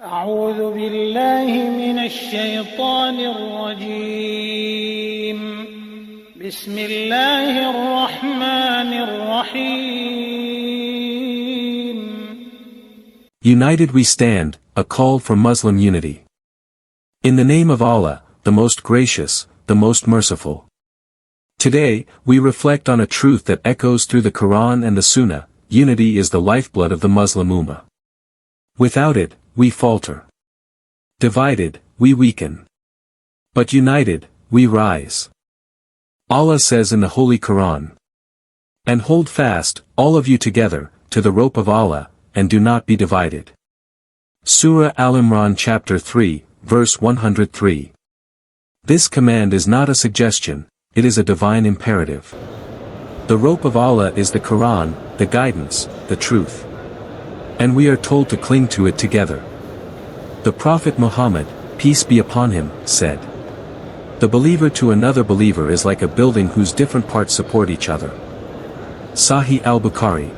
أعوذ بالله من الشيطان الرجيم بسم الله الرحمن الرحيم. United we stand, a call for Muslim unity. In the name of Allah, the most gracious, the most merciful. Today, we reflect on a truth that echoes through the Qur'an and the Sunnah: unity is the lifeblood of the Muslim Ummah. Without it, we falter. Divided, we weaken. But united, we rise. Allah says in the Holy Qur'an, "And hold fast, all of you together, to the rope of Allah, and do not be divided." Surah Al-Imran chapter 3, verse 103. This command is not a suggestion, it is a divine imperative. The rope of Allah is the Qur'an, the guidance, the truth. And we are told to cling to it together. The Prophet Muhammad, peace be upon him, said, "The believer to another believer is like a building whose different parts support each other." Sahih al-Bukhari.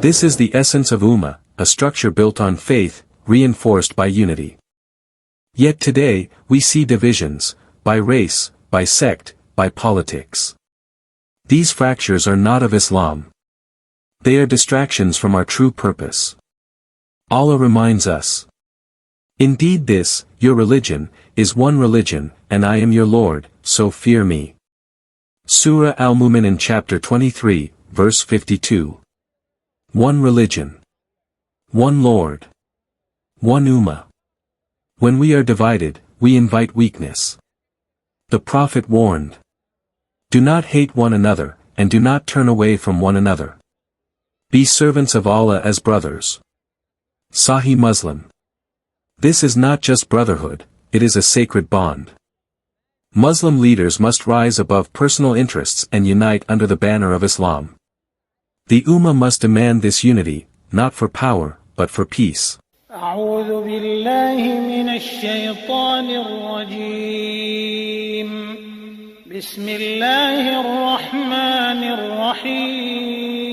This is the essence of Ummah, a structure built on faith, reinforced by unity. Yet today, we see divisions, by race, by sect, by politics. These fractures are not of Islam. They are distractions from our true purpose. Allah reminds us, "Indeed this, your religion, is one religion, and I am your Lord, so fear me." Surah Al-Mu'minun chapter 23, verse 52. One religion. One Lord. One Ummah. When we are divided, we invite weakness. The Prophet warned, "Do not hate one another, and do not turn away from one another. Be servants of Allah as brothers." Sahih Muslim. This is not just brotherhood, it is a sacred bond. Muslim leaders must rise above personal interests and unite under the banner of Islam. The Ummah must demand this unity, not for power, but for peace. أعوذ بالله من الشيطان الرجيم بسم الله الرحمن الرحيم.